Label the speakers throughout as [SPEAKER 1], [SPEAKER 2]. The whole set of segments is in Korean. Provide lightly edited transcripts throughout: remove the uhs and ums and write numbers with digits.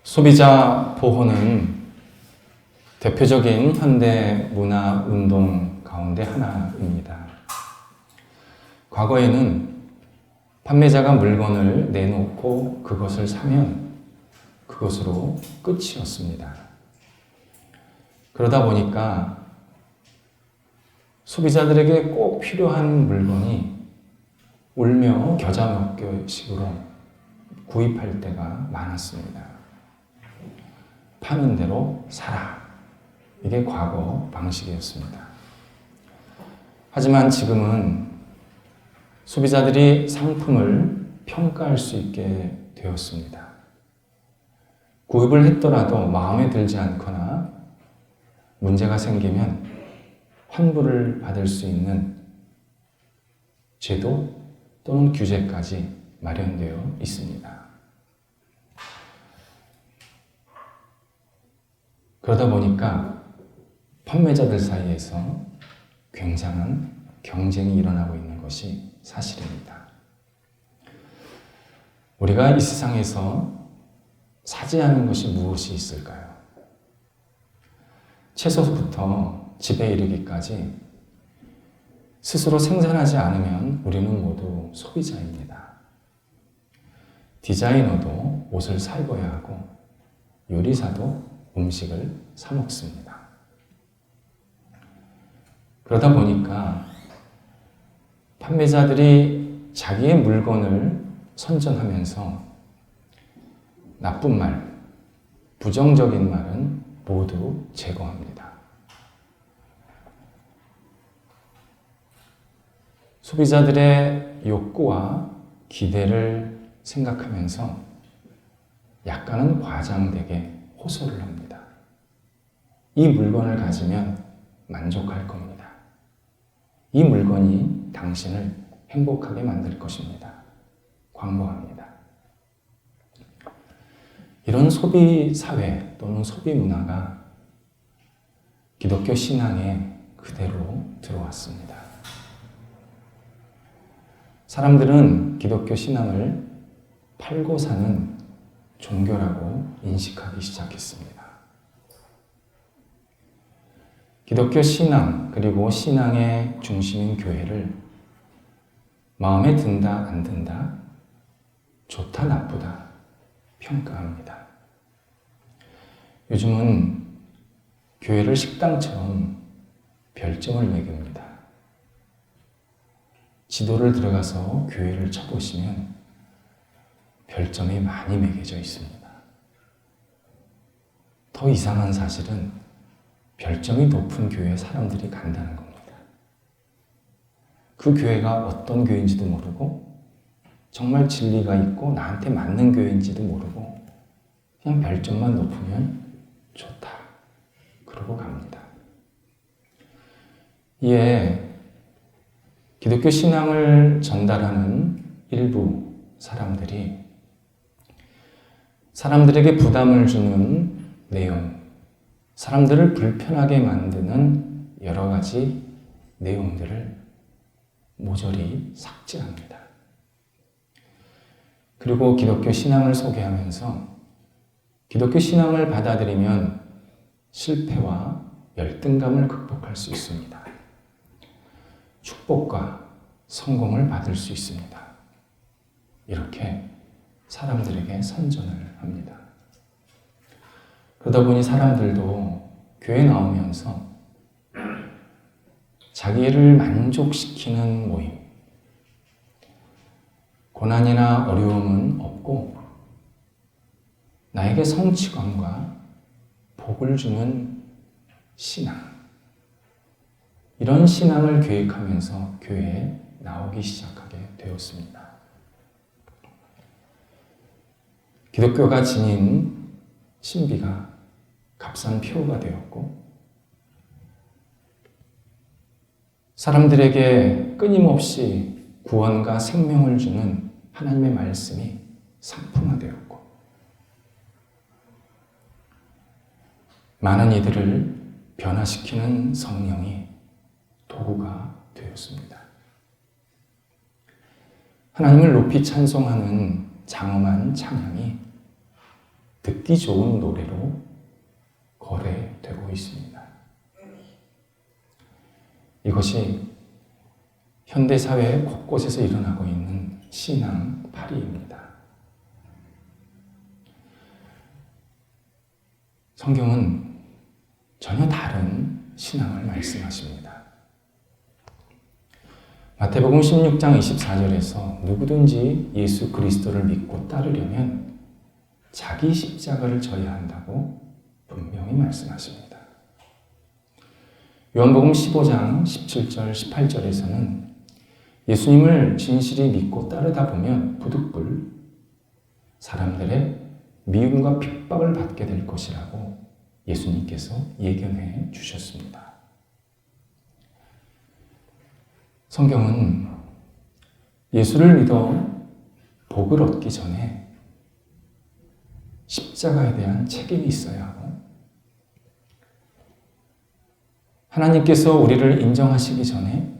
[SPEAKER 1] 소비자 보호는 대표적인 현대 문화 운동 가운데 하나입니다. 과거에는 판매자가 물건을 내놓고 그것을 사면 그것으로 끝이었습니다. 그러다 보니까 소비자들에게 꼭 필요한 물건이 울며 겨자 먹기식으로 구입할 때가 많았습니다. 파는 대로 사라. 이게 과거 방식이었습니다. 하지만 지금은 소비자들이 상품을 평가할 수 있게 되었습니다. 구입을 했더라도 마음에 들지 않거나 문제가 생기면 환불을 받을 수 있는 제도 또는 규제까지 마련되어 있습니다. 그러다 보니까 판매자들 사이에서 굉장한 경쟁이 일어나고 있는 것이 사실입니다. 우리가 이 세상에서 사지 않은 것이 무엇이 있을까요? 채소부터 집에 이르기까지 스스로 생산하지 않으면 우리는 모두 소비자입니다. 디자이너도 옷을 사 입어야 하고 요리사도 음식을 사 먹습니다. 그러다 보니까 판매자들이 자기의 물건을 선전하면서 나쁜 말, 부정적인 말은 모두 제거합니다. 소비자들의 욕구와 기대를 생각하면서 약간은 과장되게 호소를 합니다. 이 물건을 가지면 만족할 겁니다. 이 물건이 당신을 행복하게 만들 것입니다. 광고합니다. 이런 소비 사회 또는 소비 문화가 기독교 신앙에 그대로 들어왔습니다. 사람들은 기독교 신앙을 팔고 사는 종교라고 인식하기 시작했습니다. 기독교 신앙 그리고 신앙의 중심인 교회를 마음에 든다 안 든다, 좋다 나쁘다 평가합니다. 요즘은 교회를 식당처럼 별점을 매깁니다. 지도를 들어가서 교회를 쳐보시면 별점이 많이 매겨져 있습니다. 더 이상한 사실은 별점이 높은 교회에 사람들이 간다는 겁니다. 그 교회가 어떤 교회인지도 모르고 정말 진리가 있고 나한테 맞는 교회인지도 모르고 그냥 별점만 높으면 좋다. 그러고 갑니다. 이에 기독교 신앙을 전달하는 일부 사람들이 사람들에게 부담을 주는 내용, 사람들을 불편하게 만드는 여러 가지 내용들을 모조리 삭제합니다. 그리고 기독교 신앙을 소개하면서 기독교 신앙을 받아들이면 실패와 열등감을 극복할 수 있습니다. 축복과 성공을 받을 수 있습니다. 이렇게 사람들에게 선전을 합니다. 그러다 보니 사람들도 교회 나오면서 자기를 만족시키는 모임, 고난이나 어려움은 없고 나에게 성취감과 복을 주는 신앙, 이런 신앙을 계획하면서 교회에 나오기 시작하게 되었습니다. 기독교가 지닌 신비가 값싼 표가 되었고 사람들에게 끊임없이 구원과 생명을 주는 하나님의 말씀이 상품화되었고 많은 이들을 변화시키는 성령이 도구가 되었습니다. 하나님을 높이 찬송하는 장엄한 찬양이 듣기 좋은 노래로 거래되고 있습니다. 이것이 현대사회 곳곳에서 일어나고 있는 신앙파리입니다. 성경은 전혀 다른 신앙을 말씀하십니다. 마태복음 16장 24절에서 누구든지 예수 그리스도를 믿고 따르려면 자기 십자가를 져야 한다고 분명히 말씀하십니다. 요한복음 15장 17절 18절에서는 예수님을 진실이 믿고 따르다 보면 부득불 사람들의 미움과 핍박을 받게 될 것이라고 예수님께서 예견해 주셨습니다. 성경은 예수를 믿어 복을 얻기 전에 십자가에 대한 책임이 있어야 하고 하나님께서 우리를 인정하시기 전에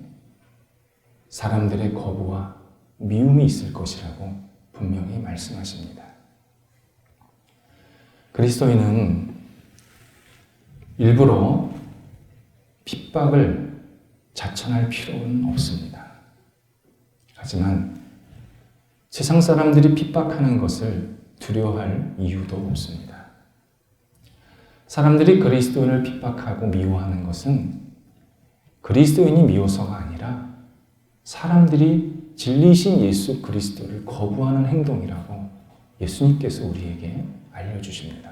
[SPEAKER 1] 사람들의 거부와 미움이 있을 것이라고 분명히 말씀하십니다. 그리스도인은 일부러 핍박을 자천할 필요는 없습니다. 하지만 세상 사람들이 핍박하는 것을 두려워할 이유도 없습니다. 사람들이 그리스도인을 핍박하고 미워하는 것은 그리스도인이 미워서가 아니라 사람들이 진리이신 예수 그리스도를 거부하는 행동이라고 예수님께서 우리에게 알려주십니다.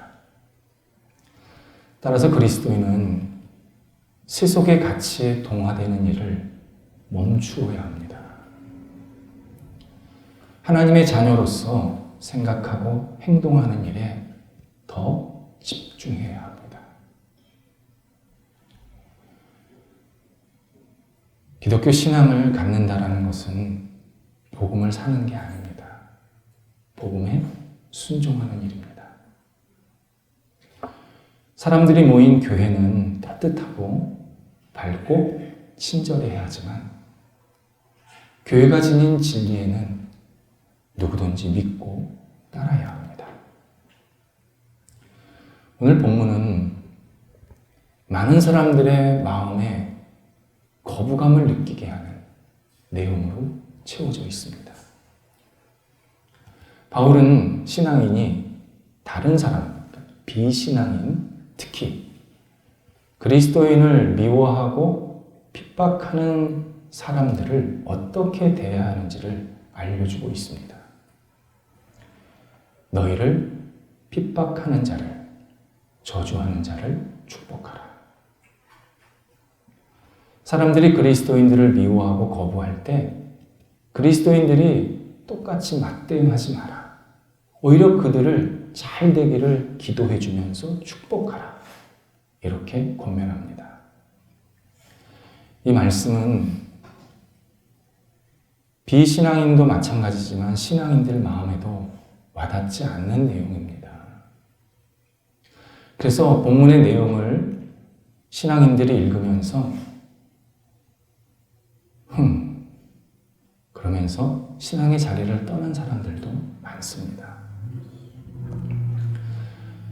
[SPEAKER 1] 따라서 그리스도인은 세속의 가치에 동화되는 일을 멈추어야 합니다. 하나님의 자녀로서 생각하고 행동하는 일에 더 집중해야 합니다. 기독교 신앙을 갖는다라는 것은 복음을 사는 게 아닙니다. 복음에 순종하는 일입니다. 사람들이 모인 교회는 따뜻하고 밝고 친절해야 하지만 교회가 지닌 진리에는 누구든지 믿고 따라야 합니다. 오늘 본문은 많은 사람들의 마음에 거부감을 느끼게 하는 내용으로 채워져 있습니다. 바울은 신앙인이 다른 사람, 비신앙인, 특히 그리스도인을 미워하고 핍박하는 사람들을 어떻게 대해야 하는지를 알려주고 있습니다. 너희를 핍박하는 자를, 저주하는 자를 축복하라. 사람들이 그리스도인들을 미워하고 거부할 때 그리스도인들이 똑같이 맞대응하지 마라. 오히려 그들을 잘 되기를 기도해 주면서 축복하라. 이렇게 권면합니다. 이 말씀은 비신앙인도 마찬가지지만 신앙인들 마음에도 와닿지 않는 내용입니다. 그래서 본문의 내용을 신앙인들이 읽으면서 그러면서 신앙의 자리를 떠난 사람들도 많습니다.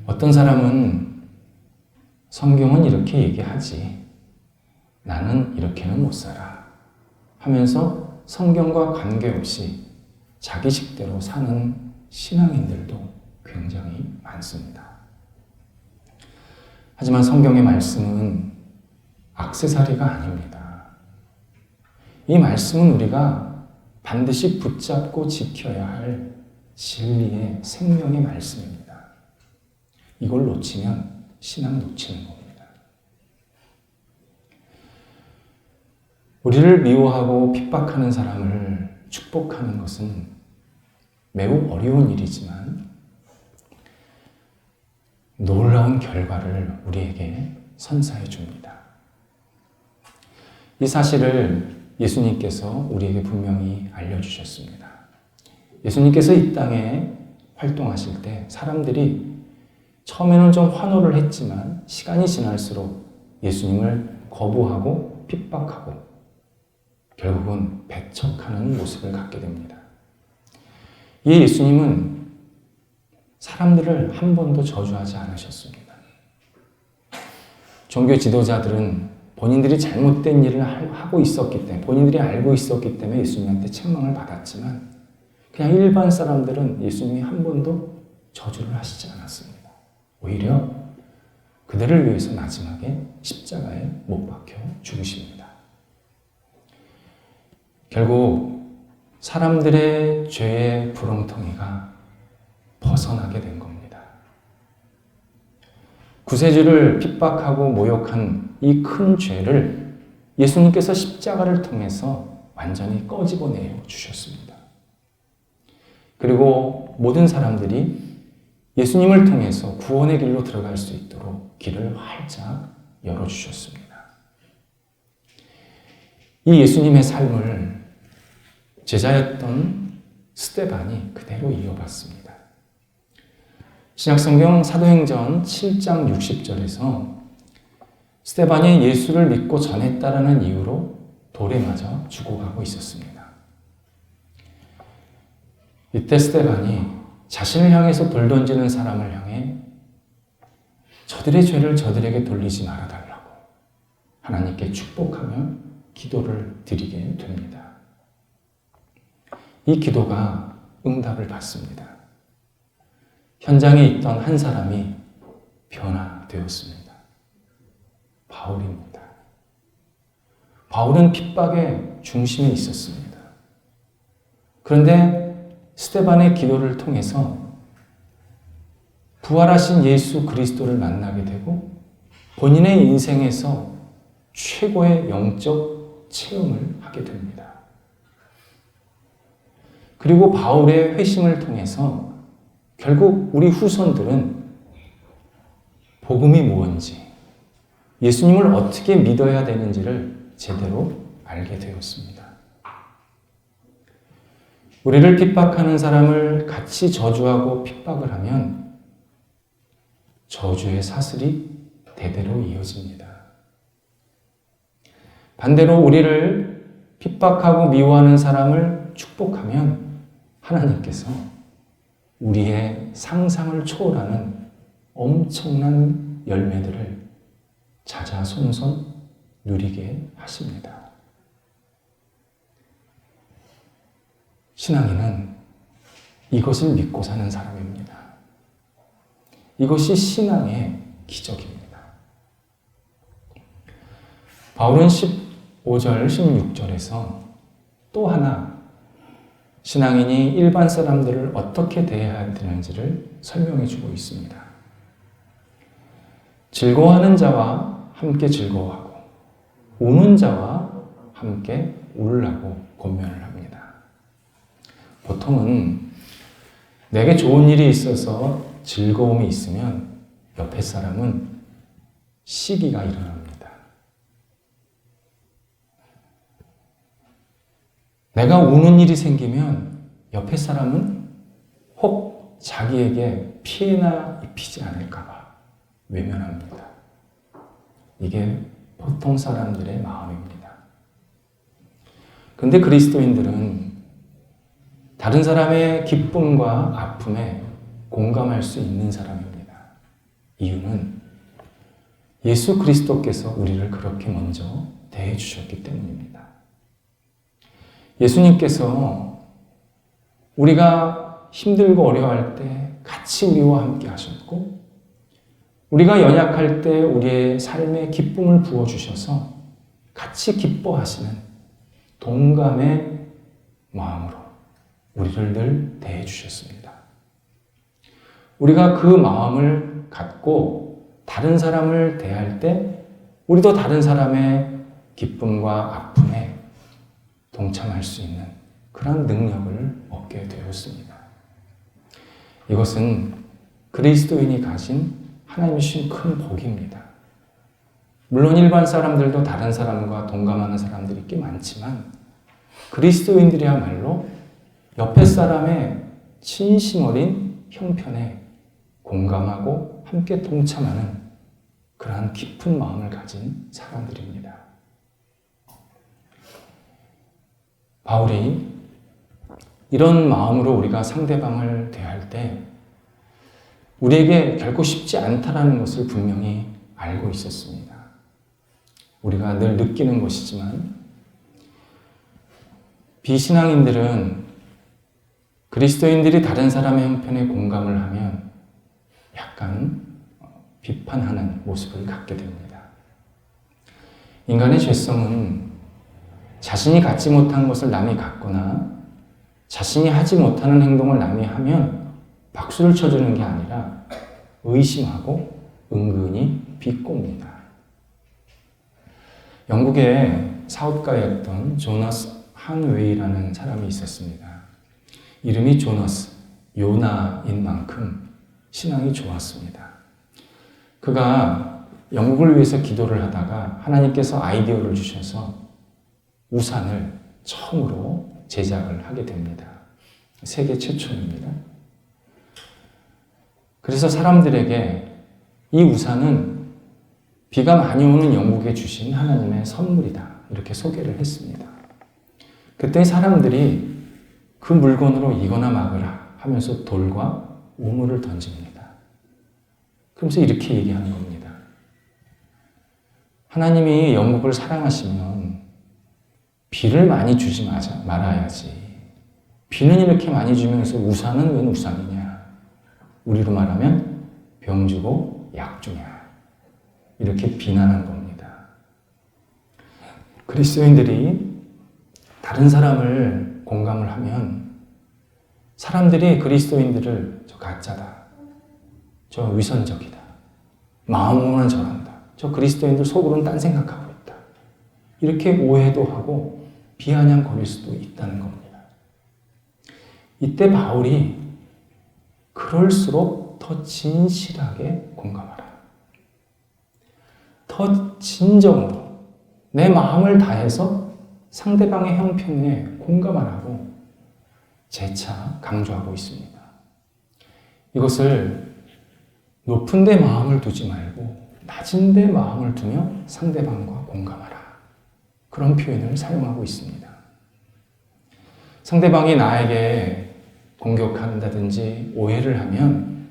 [SPEAKER 1] 어떤 사람은 성경은 이렇게 얘기하지, 나는 이렇게는 못 살아 하면서 성경과 관계없이 자기 식대로 사는 신앙인들도 굉장히 많습니다. 하지만 성경의 말씀은 액세서리가 아닙니다. 이 말씀은 우리가 반드시 붙잡고 지켜야 할 진리의 생명의 말씀입니다. 이걸 놓치면 신앙 놓치는 겁니다. 우리를 미워하고 핍박하는 사람을 축복하는 것은 매우 어려운 일이지만 놀라운 결과를 우리에게 선사해 줍니다. 이 사실을 예수님께서 우리에게 분명히 알려주셨습니다. 예수님께서 이 땅에 활동하실 때 사람들이 처음에는 좀 환호를 했지만 시간이 지날수록 예수님을 거부하고 핍박하고 결국은 배척하는 모습을 갖게 됩니다. 이 예수님은 사람들을 한 번도 저주하지 않으셨습니다. 종교 지도자들은 본인들이 잘못된 일을 하고 있었기 때문에, 본인들이 알고 있었기 때문에 예수님한테 책망을 받았지만, 그냥 일반 사람들은 예수님이 한 번도 저주를 하시지 않았습니다. 오히려 그들을 위해서 마지막에 십자가에 못 박혀 죽으십니다. 결국 사람들의 죄의 부렁텅이가 벗어나게 된 겁니다. 구세주를 핍박하고 모욕한 이 큰 죄를 예수님께서 십자가를 통해서 완전히 꺼집어내어 주셨습니다. 그리고 모든 사람들이 예수님을 통해서 구원의 길로 들어갈 수 있도록 길을 활짝 열어주셨습니다. 이 예수님의 삶을 제자였던 스데반이 그대로 이어봤습니다. 신약성경 사도행전 7장 60절에서 스데반이 예수를 믿고 전했다라는 이유로 돌에 맞아 죽어가고 있었습니다. 이때 스데반이 자신을 향해서 돌 던지는 사람을 향해 저들의 죄를 저들에게 돌리지 말아달라고 하나님께 축복하며 기도를 드리게 됩니다. 이 기도가 응답을 받습니다. 현장에 있던 한 사람이 변화되었습니다. 바울입니다. 바울은 핍박의 중심에 있었습니다. 그런데 스데반의 기도를 통해서 부활하신 예수 그리스도를 만나게 되고 본인의 인생에서 최고의 영적 체험을 하게 됩니다. 그리고 바울의 회심을 통해서 결국 우리 후손들은 복음이 무엇인지, 예수님을 어떻게 믿어야 되는지를 제대로 알게 되었습니다. 우리를 핍박하는 사람을 같이 저주하고 핍박을 하면 저주의 사슬이 대대로 이어집니다. 반대로 우리를 핍박하고 미워하는 사람을 축복하면 하나님께서 우리의 상상을 초월하는 엄청난 열매들을 자자손손 누리게 하십니다. 신앙인은 이것을 믿고 사는 사람입니다. 이것이 신앙의 기적입니다. 바울은 15절, 16절에서 또 하나 신앙인이 일반 사람들을 어떻게 대해야 되는지를 설명해 주고 있습니다. 즐거워하는 자와 함께 즐거워하고 우는 자와 함께 울라고 권면을 합니다. 보통은 내게 좋은 일이 있어서 즐거움이 있으면 옆에 사람은 시기가 일어납니다. 내가 우는 일이 생기면 옆에 사람은 혹 자기에게 피해나 입히지 않을까봐 외면합니다. 이게 보통 사람들의 마음입니다. 근데 그리스도인들은 다른 사람의 기쁨과 아픔에 공감할 수 있는 사람입니다. 이유는 예수 그리스도께서 우리를 그렇게 먼저 대해 주셨기 때문입니다. 예수님께서 우리가 힘들고 어려워할 때 같이 우리와 함께 하셨고, 우리가 연약할 때 우리의 삶에 기쁨을 부어주셔서 같이 기뻐하시는 동감의 마음으로 우리를 늘 대해 주셨습니다. 우리가 그 마음을 갖고 다른 사람을 대할 때 우리도 다른 사람의 기쁨과 아픔에 동참할 수 있는 그런 능력을 얻게 되었습니다. 이것은 그리스도인이 가진 하나님이 주신 큰 복입니다. 물론 일반 사람들도 다른 사람과 동감하는 사람들이 꽤 많지만 그리스도인들이야말로 옆에 사람의 진심 어린 형편에 공감하고 함께 동참하는 그러한 깊은 마음을 가진 사람들입니다. 바울이 이런 마음으로 우리가 상대방을 대할 때 우리에게 결코 쉽지 않다라는 것을 분명히 알고 있었습니다. 우리가 늘 느끼는 것이지만 비신앙인들은 그리스도인들이 다른 사람의 형편에 공감을 하면 약간 비판하는 모습을 갖게 됩니다. 인간의 죄성은 자신이 갖지 못한 것을 남이 갖거나 자신이 하지 못하는 행동을 남이 하면 박수를 쳐주는 게 아니라 의심하고 은근히 비꼽니다. 영국의 사업가였던 조너스 한웨이라는 사람이 있었습니다. 이름이 조너스, 요나인 만큼 신앙이 좋았습니다. 그가 영국을 위해서 기도를 하다가 하나님께서 아이디어를 주셔서 우산을 처음으로 제작을 하게 됩니다. 세계 최초입니다. 그래서 사람들에게 이 우산은 비가 많이 오는 영국에 주신 하나님의 선물이다, 이렇게 소개를 했습니다. 그때 사람들이 그 물건으로 이거나 막으라 하면서 돌과 우물을 던집니다. 그러면서 이렇게 얘기하는 겁니다. 하나님이 영국을 사랑하시면 비를 많이 주지 말아야지. 비는 이렇게 많이 주면서 우산은 웬 우산이냐. 우리로 말하면 병 주고 약 주냐. 이렇게 비난한 겁니다. 그리스도인들이 다른 사람을 공감을 하면 사람들이 그리스도인들을 저 가짜다, 저 위선적이다, 마음으로는 저런다, 저 그리스도인들 속으로는 딴 생각하고 있다, 이렇게 오해도 하고 비아냥거릴 수도 있다는 겁니다. 이때 바울이 그럴수록 더 진실하게 공감하라, 더 진정으로 내 마음을 다해서 상대방의 형편에 공감하라고 재차 강조하고 있습니다. 이것을 높은 데 마음을 두지 말고 낮은 데 마음을 두며 상대방과 공감하라, 그런 표현을 사용하고 있습니다. 상대방이 나에게 공격한다든지 오해를 하면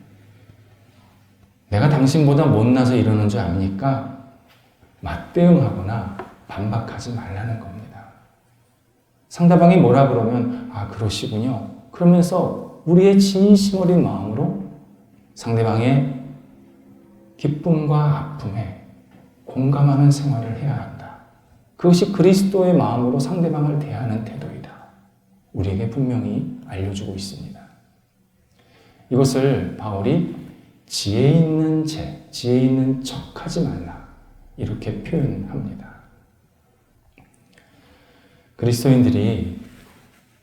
[SPEAKER 1] 내가 당신보다 못나서 이러는 줄 압니까? 맞대응하거나 반박하지 말라는 겁니다. 상대방이 뭐라 그러면 아, 그러시군요, 그러면서 우리의 진심 어린 마음으로 상대방의 기쁨과 아픔에 공감하는 생활을 해야 한다. 그것이 그리스도의 마음으로 상대방을 대하는 태도이다. 우리에게 분명히 알려주고 있습니다. 이것을 바울이 지혜 있는 지혜 있는 척하지 말라, 이렇게 표현합니다. 그리스도인들이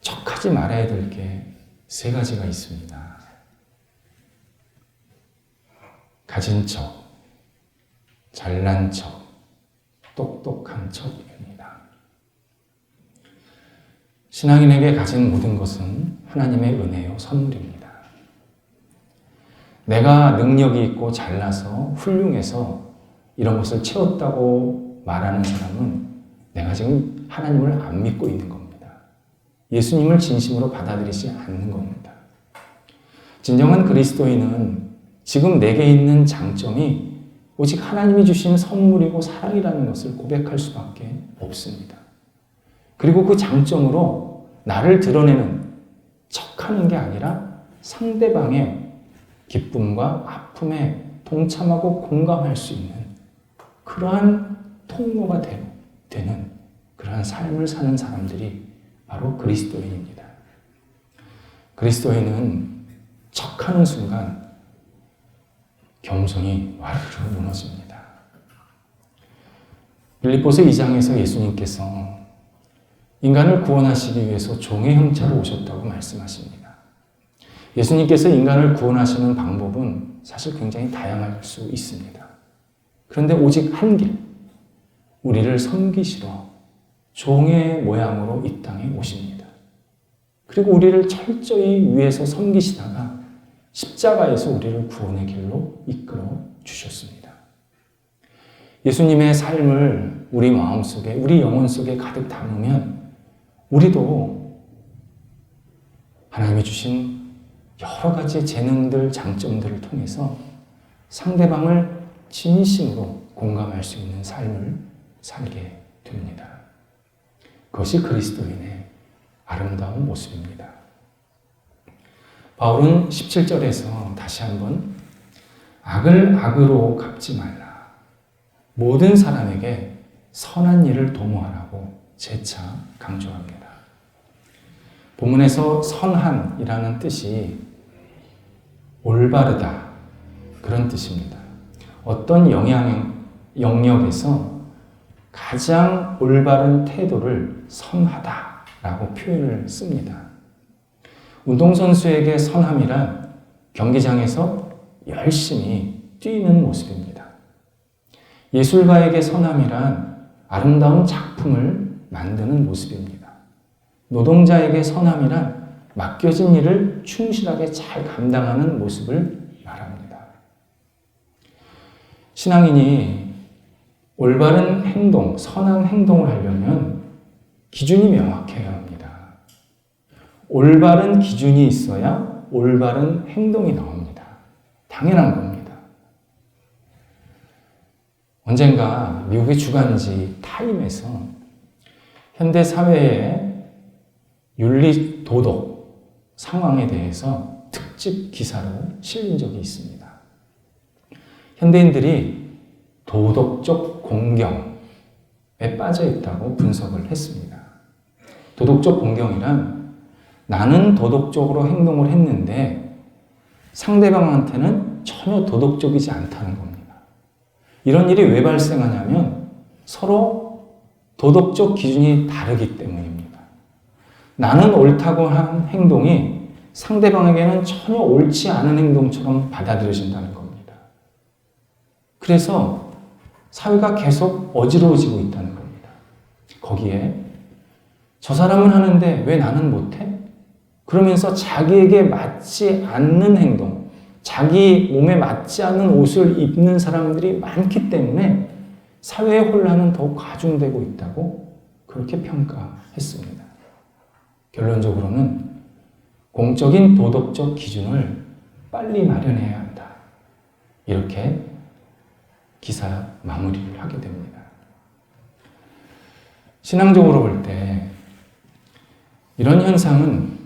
[SPEAKER 1] 척하지 말아야 될 게 세 가지가 있습니다. 가진 척, 잘난 척, 똑똑한 척입니다. 신앙인에게 가진 모든 것은 하나님의 은혜요 선물입니다. 내가 능력이 있고 잘나서 훌륭해서 이런 것을 채웠다고 말하는 사람은 내가 지금 하나님을 안 믿고 있는 겁니다. 예수님을 진심으로 받아들이지 않는 겁니다. 진정한 그리스도인은 지금 내게 있는 장점이 오직 하나님이 주신 선물이고 사랑이라는 것을 고백할 수밖에 없습니다. 그리고 그 장점으로 나를 드러내는 척하는 게 아니라 상대방의 기쁨과 아픔에 동참하고 공감할 수 있는 그러한 통로가 되는 그러한 삶을 사는 사람들이 바로 그리스도인입니다. 그리스도인은 척하는 순간 겸손이 와르르 무너집니다. 빌립보서 2장에서 예수님께서 인간을 구원하시기 위해서 종의 형체로 오셨다고 말씀하십니다. 예수님께서 인간을 구원하시는 방법은 사실 굉장히 다양할 수 있습니다. 그런데 오직 한 길, 우리를 섬기시러 종의 모양으로 이 땅에 오십니다. 그리고 우리를 철저히 위에서 섬기시다가 십자가에서 우리를 구원의 길로 이끌어 주셨습니다. 예수님의 삶을 우리 마음속에, 우리 영혼 속에 가득 담으면 우리도 하나님이 주신 여러 가지 재능들, 장점들을 통해서 상대방을 진심으로 공감할 수 있는 삶을 살게 됩니다. 그것이 그리스도인의 아름다운 모습입니다. 바울은 17절에서 다시 한번 악을 악으로 갚지 말라. 모든 사람에게 선한 일을 도모하라고 재차 강조합니다. 본문에서 선한이라는 뜻이 올바르다 그런 뜻입니다. 어떤 영역에서 가장 올바른 태도를 선하다라고 표현을 씁니다. 운동선수에게 선함이란 경기장에서 열심히 뛰는 모습입니다. 예술가에게 선함이란 아름다운 작품을 만드는 모습입니다. 노동자에게 선함이란 맡겨진 일을 충실하게 잘 감당하는 모습을 말합니다. 신앙인이 올바른 행동, 선한 행동을 하려면 기준이 명확해야 합니다. 올바른 기준이 있어야 올바른 행동이 나옵니다. 당연한 겁니다. 언젠가 미국의 주간지 타임에서 현대 사회의 윤리 도덕 상황에 대해서 특집 기사로 실린 적이 있습니다. 현대인들이 도덕적 공경에 빠져 있다고 분석을 했습니다. 도덕적 공경이란 나는 도덕적으로 행동을 했는데 상대방한테는 전혀 도덕적이지 않다는 겁니다. 이런 일이 왜 발생하냐면 서로 도덕적 기준이 다르기 때문입니다. 나는 옳다고 한 행동이 상대방에게는 전혀 옳지 않은 행동처럼 받아들여진다는 겁니다. 그래서 사회가 계속 어지러워지고 있다는 겁니다. 거기에 저 사람은 하는데 왜 나는 못해? 그러면서 자기에게 맞지 않는 행동, 자기 몸에 맞지 않는 옷을 입는 사람들이 많기 때문에 사회의 혼란은 더욱 가중되고 있다고 그렇게 평가했습니다. 결론적으로는 공적인 도덕적 기준을 빨리 마련해야 한다. 이렇게 기사 마무리를 하게 됩니다. 신앙적으로 볼 때 이런 현상은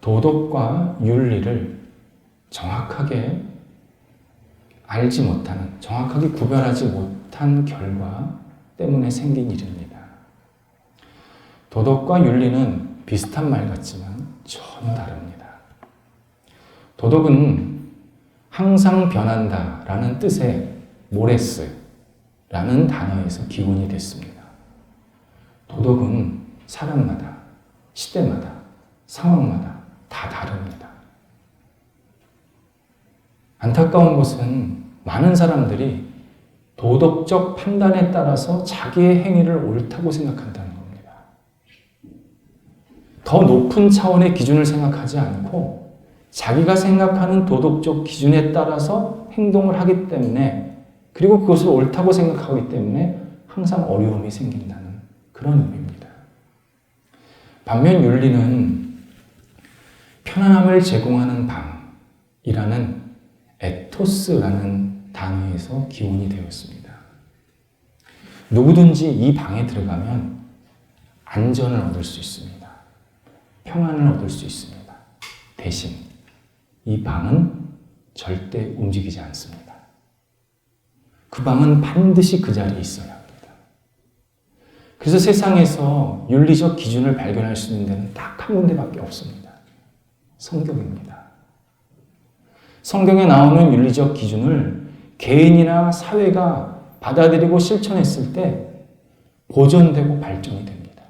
[SPEAKER 1] 도덕과 윤리를 정확하게 알지 못하는, 정확하게 구별하지 못한 결과 때문에 생긴 일입니다. 도덕과 윤리는 비슷한 말 같지만 전혀 다릅니다. 도덕은 항상 변한다 라는 뜻의 모레스라는 단어에서 기원이 됐습니다. 도덕은 사람마다, 시대마다, 상황마다 다 다릅니다. 안타까운 것은 많은 사람들이 도덕적 판단에 따라서 자기의 행위를 옳다고 생각한다는 겁니다. 더 높은 차원의 기준을 생각하지 않고 자기가 생각하는 도덕적 기준에 따라서 행동을 하기 때문에, 그리고 그것을 옳다고 생각하기 때문에 항상 어려움이 생긴다는 그런 의미입니다. 반면 윤리는 편안함을 제공하는 방이라는 에토스라는 단어에서 기원이 되었습니다. 누구든지 이 방에 들어가면 안전을 얻을 수 있습니다. 평안을 얻을 수 있습니다. 대신 이 방은 절대 움직이지 않습니다. 그 방은 반드시 그 자리에 있어야 합니다. 그래서 세상에서 윤리적 기준을 발견할 수 있는 데는 딱 한 군데밖에 없습니다. 성경입니다. 성경에 나오는 윤리적 기준을 개인이나 사회가 받아들이고 실천했을 때 보존되고 발전이 됩니다.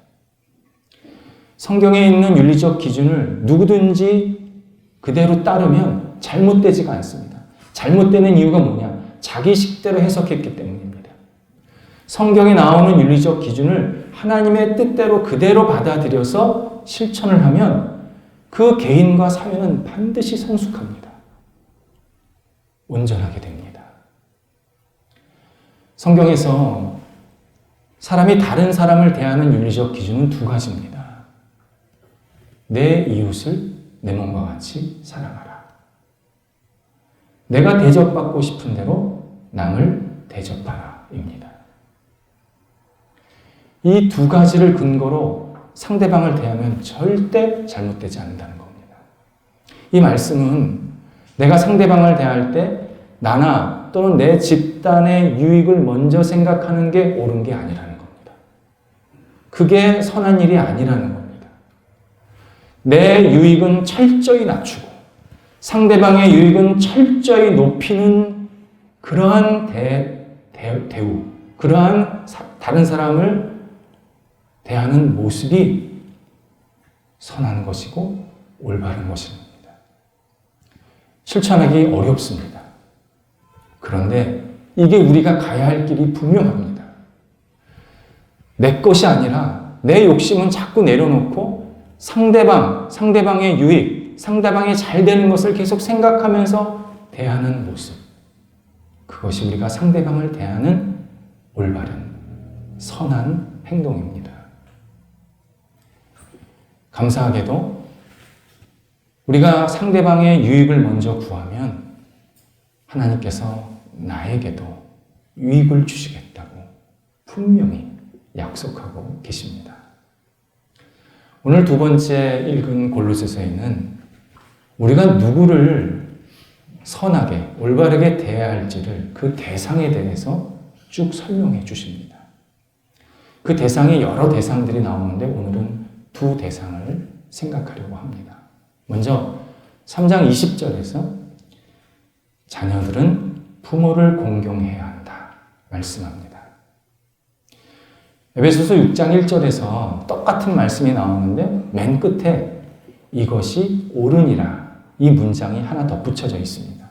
[SPEAKER 1] 성경에 있는 윤리적 기준을 누구든지 그대로 따르면 잘못되지가 않습니다. 잘못되는 이유가 뭐냐? 자기 식대로 해석했기 때문입니다. 성경에 나오는 윤리적 기준을 하나님의 뜻대로 그대로 받아들여서 실천을 하면 그 개인과 사회는 반드시 성숙합니다. 온전하게 됩니다. 성경에서 사람이 다른 사람을 대하는 윤리적 기준은 두 가지입니다. 내 이웃을 내 몸과 같이 사랑하라. 내가 대접받고 싶은 대로 남을 대접하라입니다. 이 두 가지를 근거로 상대방을 대하면 절대 잘못되지 않는다는 겁니다. 이 말씀은 내가 상대방을 대할 때 나나 또는 내 집단의 유익을 먼저 생각하는 게 옳은 게 아니라는 겁니다. 그게 선한 일이 아니라는 겁니다. 내 유익은 철저히 낮추고 상대방의 유익은 철저히 높이는 그러한 대우, 그러한 다른 사람을 대하는 모습이 선한 것이고 올바른 것입니다. 실천하기 어렵습니다. 그런데 이게 우리가 가야 할 길이 분명합니다. 내 것이 아니라 내 욕심은 자꾸 내려놓고 상대방의 유익, 상대방이 잘 되는 것을 계속 생각하면서 대하는 모습. 그것이 우리가 상대방을 대하는 올바른, 선한 행동입니다. 감사하게도 우리가 상대방의 유익을 먼저 구하면 하나님께서 나에게도 유익을 주시겠다고 분명히 약속하고 계십니다. 오늘 두 번째 읽은 골로새서에는 우리가 누구를 선하게, 올바르게 대해야 할지를 그 대상에 대해서 쭉 설명해 주십니다. 그 대상이 여러 대상들이 나오는데 오늘은 두 대상을 생각하려고 합니다. 먼저 3장 20절에서 자녀들은 부모를 공경해야 한다 말씀합니다. 에베소서 6장 1절에서 똑같은 말씀이 나오는데 맨 끝에 이것이 옳으니라 이 문장이 하나 덧붙여져 있습니다.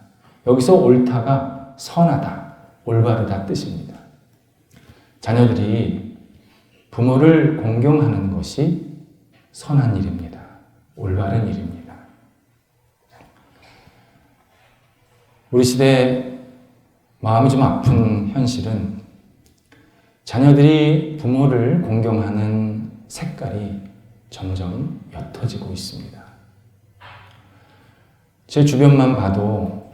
[SPEAKER 1] 여기서 옳다가 선하다, 올바르다 뜻입니다. 자녀들이 부모를 공경하는 것이 선한 일입니다. 올바른 일입니다. 우리 시대 마음이 좀 아픈 현실은 자녀들이 부모를 공경하는 색깔이 점점 옅어지고 있습니다. 제 주변만 봐도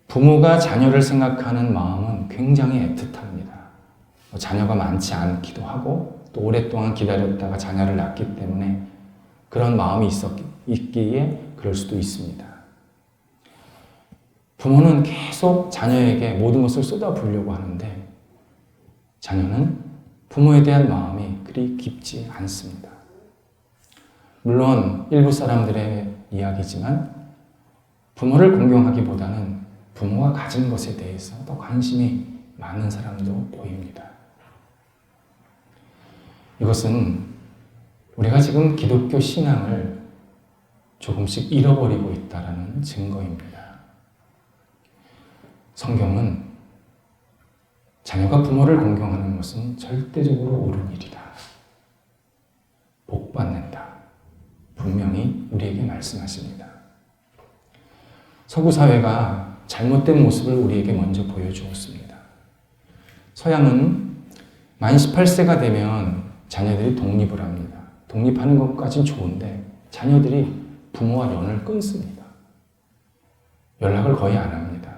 [SPEAKER 1] 부모가 자녀를 생각하는 마음은 굉장히 애틋합니다. 자녀가 많지 않기도 하고 또 오랫동안 기다렸다가 자녀를 낳기 때문에 그런 마음이 있기에 그럴 수도 있습니다. 부모는 계속 자녀에게 모든 것을 쏟아부으려고 하는데 자녀는 부모에 대한 마음이 그리 깊지 않습니다. 물론 일부 사람들의 이야기지만 부모를 공경하기보다는 부모가 가진 것에 대해서 더 관심이 많은 사람도 보입니다. 이것은 우리가 지금 기독교 신앙을 조금씩 잃어버리고 있다는 증거입니다. 성경은 자녀가 부모를 공경하는 것은 절대적으로 옳은 일이다. 복받는다. 분명히 우리에게 말씀하십니다. 서구 사회가 잘못된 모습을 우리에게 먼저 보여주었습니다. 서양은 만 18세가 되면 자녀들이 독립을 합니다. 독립하는 것까지는 좋은데 자녀들이 부모와 연을 끊습니다. 연락을 거의 안 합니다.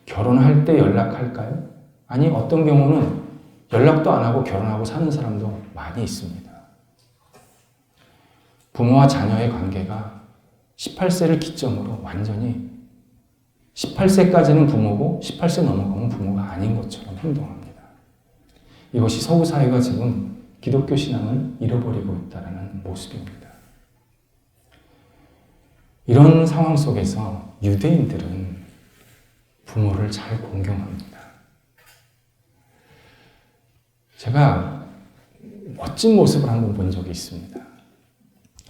[SPEAKER 1] 결혼할 때 연락할까요? 아니, 어떤 경우는 연락도 안 하고 결혼하고 사는 사람도 많이 있습니다. 부모와 자녀의 관계가 18세를 기점으로 완전히 18세까지는 부모고 18세 넘어가면 부모가 아닌 것처럼 행동합니다. 이것이 서구 사회가 지금 기독교 신앙을 잃어버리고 있다는 모습입니다. 이런 상황 속에서 유대인들은 부모를 잘 공경합니다. 제가 멋진 모습을 한번 본 적이 있습니다.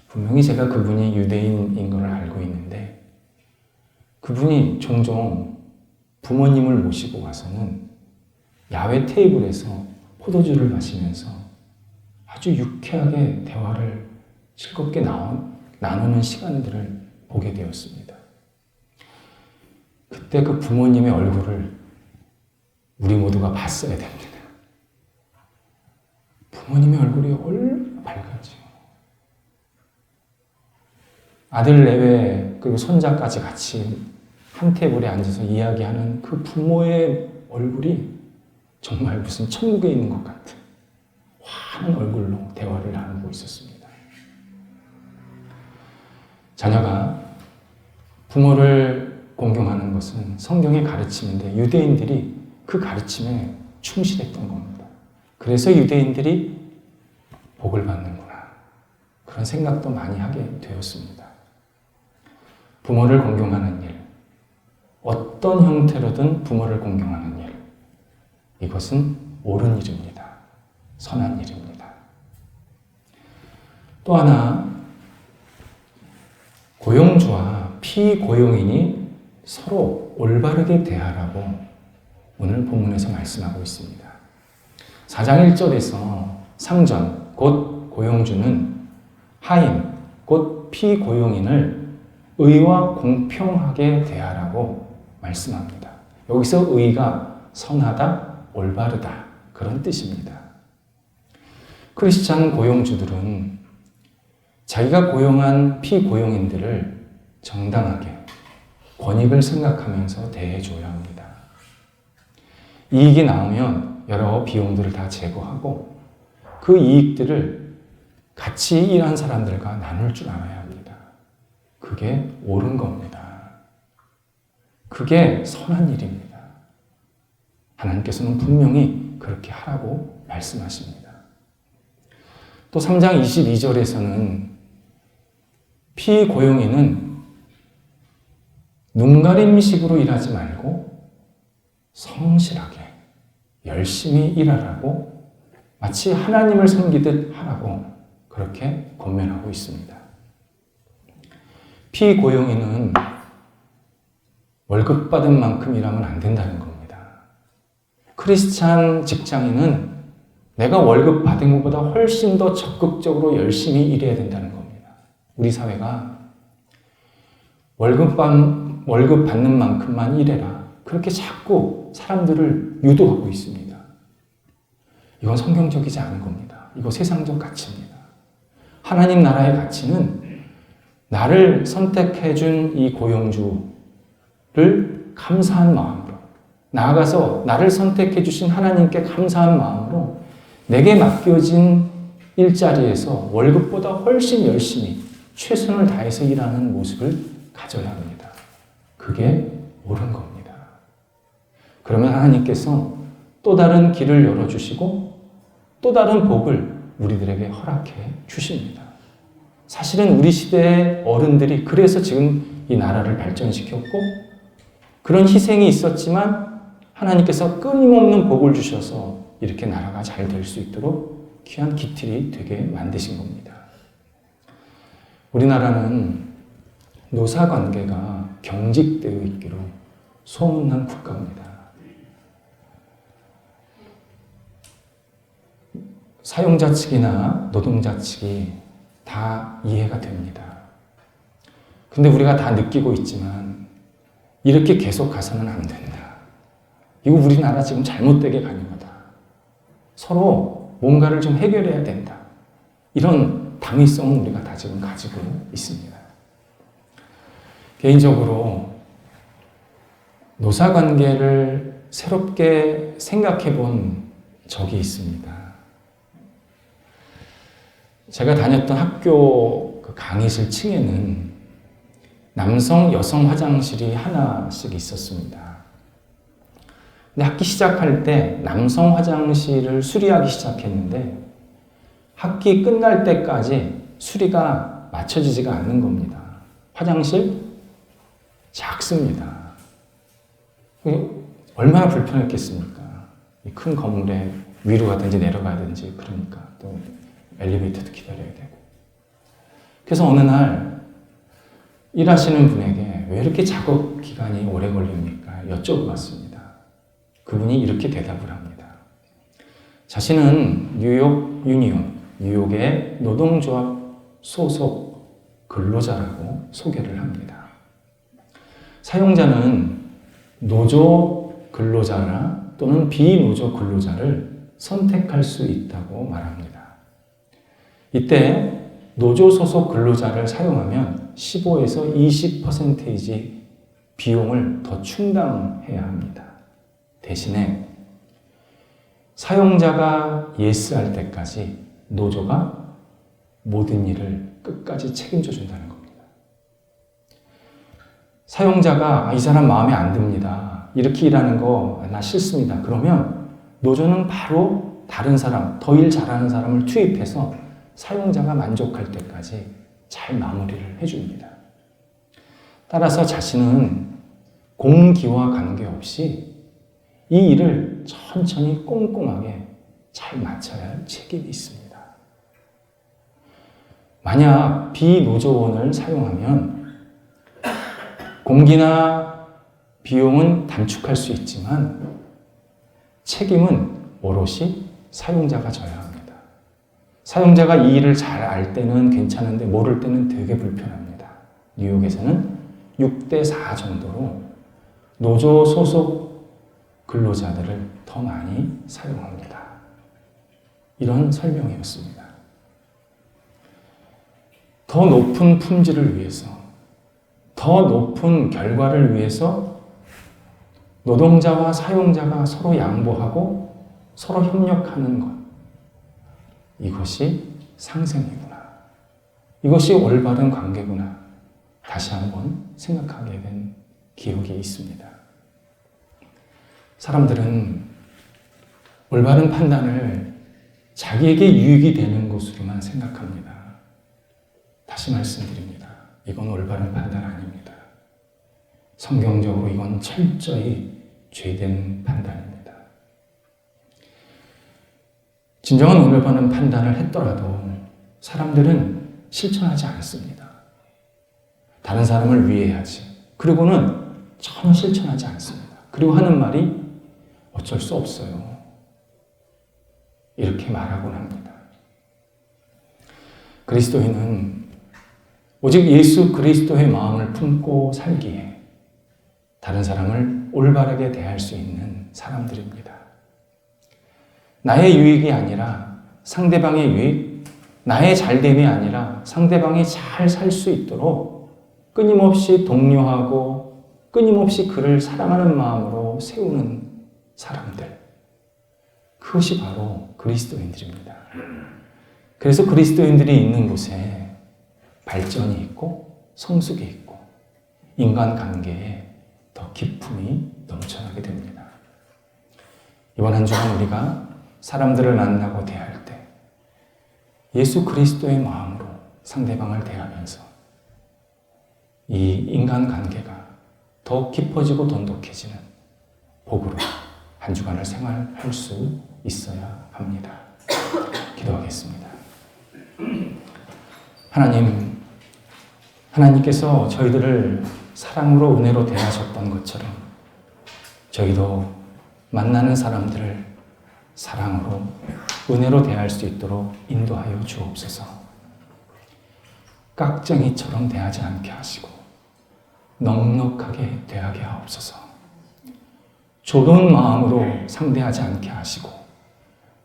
[SPEAKER 1] 분명히 제가 그분이 유대인인 걸 알고 있는데 그분이 종종 부모님을 모시고 와서는 야외 테이블에서 포도주를 마시면서 아주 유쾌하게 대화를 즐겁게 나누는 시간들을 보게 되었습니다. 그때 그 부모님의 얼굴을 우리 모두가 봤어야 됩니다. 부모님의 얼굴이 얼마나 밝은지요. 아들 내외 그리고 손자까지 같이 한 테이블에 앉아서 이야기하는 그 부모의 얼굴이 정말 무슨 천국에 있는 것 같은 환한 얼굴로 대화를 나누고 있었습니다. 자녀가 부모를 공경하는 것은 성경의 가르침인데 유대인들이 그 가르침에 충실했던 겁니다. 그래서 유대인들이 복을 받는구나. 그런 생각도 많이 하게 되었습니다. 부모를 공경하는 일, 어떤 형태로든 부모를 공경하는 일, 이것은 옳은 일입니다. 선한 일입니다. 또 하나, 고용주와 피고용인이 서로 올바르게 대하라고 오늘 본문에서 말씀하고 있습니다. 4장 1절에서 상전, 곧 고용주는 하인, 곧 피고용인을 의와 공평하게 대하라고 말씀합니다. 여기서 의가 선하다, 올바르다 그런 뜻입니다. 크리스찬 고용주들은 자기가 고용한 피고용인들을 정당하게 권익을 생각하면서 대해줘야 합니다. 이익이 나오면 여러 비용들을 다 제거하고 그 이익들을 같이 일한 사람들과 나눌 줄 알아야 합니다. 그게 옳은 겁니다. 그게 선한 일입니다. 하나님께서는 분명히 그렇게 하라고 말씀하십니다. 또 3장 22절에서는 피고용인은 눈가림식으로 일하지 말고 성실하게 열심히 일하라고 마치 하나님을 섬기듯 하라고 그렇게 권면하고 있습니다. 피고용인은 월급 받은 만큼 일하면 안 된다는 겁니다. 크리스찬 직장인은 내가 월급 받은 것보다 훨씬 더 적극적으로 열심히 일해야 된다는 겁니다. 우리 사회가 월급 받는 만큼만 일해라. 그렇게 자꾸 사람들을 유도하고 있습니다. 이건 성경적이지 않은 겁니다. 이거 세상적 가치입니다. 하나님 나라의 가치는 나를 선택해 준 이 고용주를 감사한 마음으로, 나아가서 나를 선택해 주신 하나님께 감사한 마음으로 내게 맡겨진 일자리에서 월급보다 훨씬 열심히 최선을 다해서 일하는 모습을 가져야 합니다. 그게 옳은 겁니다. 그러면 하나님께서 또 다른 길을 열어주시고 또 다른 복을 우리들에게 허락해 주십니다. 사실은 우리 시대의 어른들이 그래서 지금 이 나라를 발전시켰고 그런 희생이 있었지만 하나님께서 끊임없는 복을 주셔서 이렇게 나라가 잘 될 수 있도록 귀한 기틀이 되게 만드신 겁니다. 우리나라는 노사관계가 경직되어 있기로 소문난 국가입니다. 사용자 측이나 노동자 측이 다 이해가 됩니다. 근데 우리가 다 느끼고 있지만 이렇게 계속 가서는 안 된다. 이거 우리나라 지금 잘못되게 가는 거다. 서로 뭔가를 좀 해결해야 된다. 이런 당위성은 우리가 다 지금 가지고 있습니다. 개인적으로 노사관계를 새롭게 생각해 본 적이 있습니다. 제가 다녔던 학교 그 강의실 층에는 남성, 여성 화장실이 하나씩 있었습니다. 근데 학기 시작할 때 남성 화장실을 수리하기 시작했는데 학기 끝날 때까지 수리가 맞춰지지가 않는 겁니다. 화장실 작습니다. 얼마나 불편했겠습니까? 이 큰 건물에 위로 가든지 내려가든지 그러니까 또 엘리베이터도 기다려야 되고. 그래서 어느 날 일하시는 분에게 왜 이렇게 작업 기간이 오래 걸립니까? 여쭤봤습니다. 그분이 이렇게 대답을 합니다. 자신은 뉴욕 유니온, 뉴욕의 노동조합 소속 근로자라고 소개를 합니다. 사용자는 노조 근로자나 또는 비노조 근로자를 선택할 수 있다고 말합니다. 이때 노조 소속 근로자를 사용하면 15에서 20% 비용을 더 충당해야 합니다. 대신에 사용자가 예스할 때까지 노조가 모든 일을 끝까지 책임져 준다는 겁니다. 사용자가 이 사람 마음에 안 듭니다. 이렇게 일하는 거 나 싫습니다. 그러면 노조는 바로 다른 사람, 더 일 잘하는 사람을 투입해서 사용자가 만족할 때까지 잘 마무리를 해줍니다. 따라서 자신은 공기와 관계없이 이 일을 천천히 꼼꼼하게 잘 마쳐야 할 책임이 있습니다. 만약 비노조원을 사용하면 공기나 비용은 단축할 수 있지만 책임은 오롯이 사용자가 져야 합니다. 사용자가 이 일을 잘 알 때는 괜찮은데 모를 때는 되게 불편합니다. 뉴욕에서는 6대4 정도로 노조 소속 근로자들을 더 많이 사용합니다. 이런 설명이었습니다. 더 높은 품질을 위해서, 더 높은 결과를 위해서 노동자와 사용자가 서로 양보하고 서로 협력하는 것. 이것이 상생이구나. 이것이 올바른 관계구나. 다시 한번 생각하게 된 기억이 있습니다. 사람들은 올바른 판단을 자기에게 유익이 되는 것으로만 생각합니다. 다시 말씀드립니다. 이건 올바른 판단 아닙니다. 성경적으로 이건 철저히 죄된 판단입니다. 진정한 올바른 판단을 했더라도 사람들은 실천하지 않습니다. 다른 사람을 위해야지. 그리고는 전혀 실천하지 않습니다. 그리고 하는 말이 어쩔 수 없어요. 이렇게 말하곤 합니다. 그리스도인은 오직 예수 그리스도의 마음을 품고 살기에 다른 사람을 올바르게 대할 수 있는 사람들입니다. 나의 유익이 아니라 상대방의 유익, 나의 잘됨이 아니라 상대방이 잘 살 수 있도록 끊임없이 독려하고 끊임없이 그를 사랑하는 마음으로 세우는 사람들. 그것이 바로 그리스도인들입니다. 그래서 그리스도인들이 있는 곳에 발전이 있고 성숙이 있고 인간관계에 더 기쁨이 넘쳐나게 됩니다. 이번 한 주간 우리가 사람들을 만나고 대할 때 예수 그리스도의 마음으로 상대방을 대하면서 이 인간관계가 더 깊어지고 돈독해지는 복으로 한 주간을 생활할 수 있어야 합니다. 기도하겠습니다. 하나님께서 저희들을 사랑으로 은혜로 대하셨던 것처럼 저희도 만나는 사람들을 사랑으로 은혜로 대할 수 있도록 인도하여 주옵소서. 깍쟁이처럼 대하지 않게 하시고 넉넉하게 대하게 하옵소서. 좁은 마음으로 상대하지 않게 하시고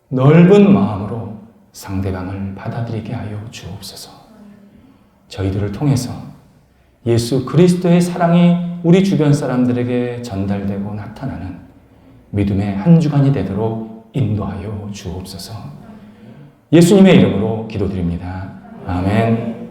[SPEAKER 1] 넓은 마음으로 상대방을 받아들이게 하여 주옵소서. 저희들을 통해서 예수 그리스도의 사랑이 우리 주변 사람들에게 전달되고 나타나는 믿음의 한 주간이 되도록 인도하여 주옵소서. 예수님의 이름으로 기도드립니다. 아멘.